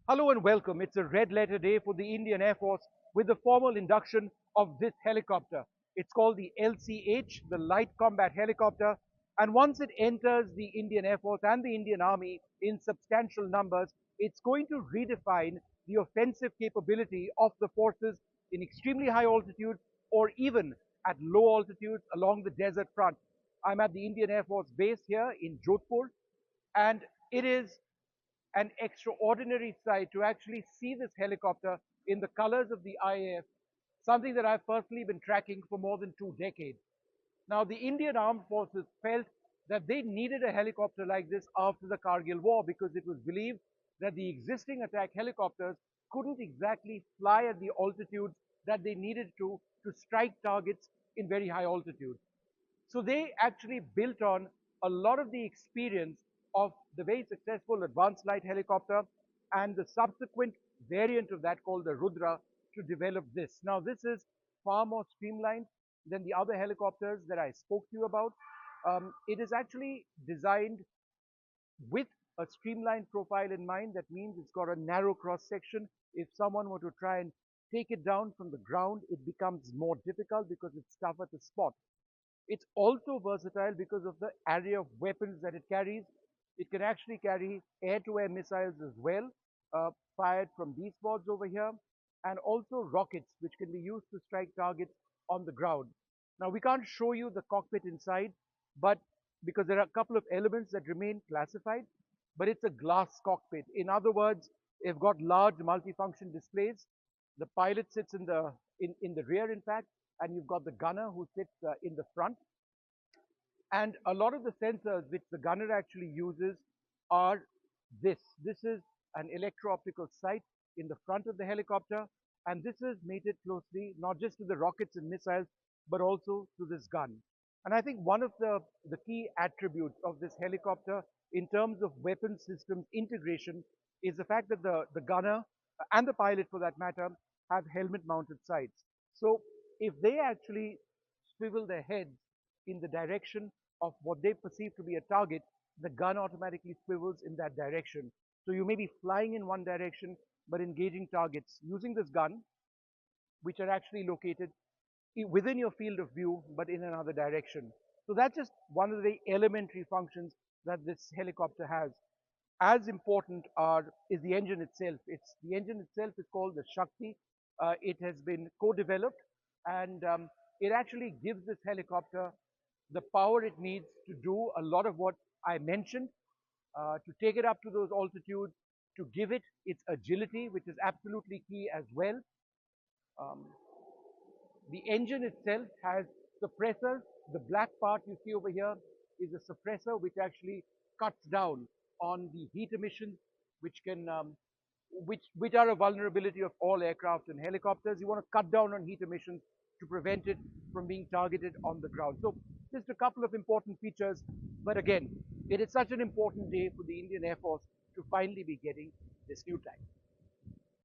Hello and welcome. It's a red letter day for the Indian Air Force with the formal induction of this helicopter. It's called the LCH, the Light Combat Helicopter. And once it enters the Indian Air Force and the Indian Army in substantial numbers, it's going to redefine the offensive capability of the forces in extremely high altitudes or even at low altitudes along the desert front. I'm at the Indian Air Force base here in Jodhpur, and it is an extraordinary sight to actually see this helicopter in the colors of the IAF, something that I've personally been tracking for more than 2 decades. Now, the Indian Armed Forces felt that they needed a helicopter like this after the Kargil War because it was believed that the existing attack helicopters couldn't exactly fly at the altitudes that they needed to strike targets in very high altitudes. So they actually built on a lot of the experience of the very successful advanced light helicopter and the subsequent variant of that called the Rudra to develop this. Now, this is far more streamlined than the other helicopters that I spoke to you about. It is actually designed with a streamlined profile in mind. That means it's got a narrow cross section. If someone were to try and take it down from the ground, it becomes more difficult because it's tougher to spot. It's also versatile because of the array of weapons that it carries. It can actually carry air-to-air missiles as well, fired from these pods over here, and also rockets, which can be used to strike targets on the ground. Now, we can't show you the cockpit inside, but because there are a couple of elements that remain classified, but it's a glass cockpit. In other words, they've got large multifunction displays. The pilot sits in the rear, in fact, and you've got the gunner who sits in the front. And a lot of the sensors which the gunner actually uses are this. This is an electro-optical sight in the front of the helicopter, and this is mated closely not just to the rockets and missiles, but also to this gun. And I think one of the key attributes of this helicopter in terms of weapon systems integration is the fact that the gunner and the pilot for that matter have helmet mounted sights. So if they actually swivel their heads in the direction of what they perceive to be a target, the gun automatically swivels in that direction. So you may be flying in one direction, but engaging targets using this gun, which are actually located within your field of view, but in another direction. So that's just one of the elementary functions that this helicopter has. As important is the engine itself. The engine itself is called the Shakti. It has been co-developed, and it actually gives this helicopter the power it needs to do a lot of what I mentioned, to take it up to those altitudes, to give it its agility, which is absolutely key as well. Um, the engine itself has suppressors. The black part you see over here is a suppressor which actually cuts down on the heat emissions, which can which are a vulnerability of all aircraft and helicopters. You want to cut down on heat emissions to prevent it from being targeted on the ground. So just a couple of important features, but again, it is such an important day for the Indian Air Force to finally be getting this new type.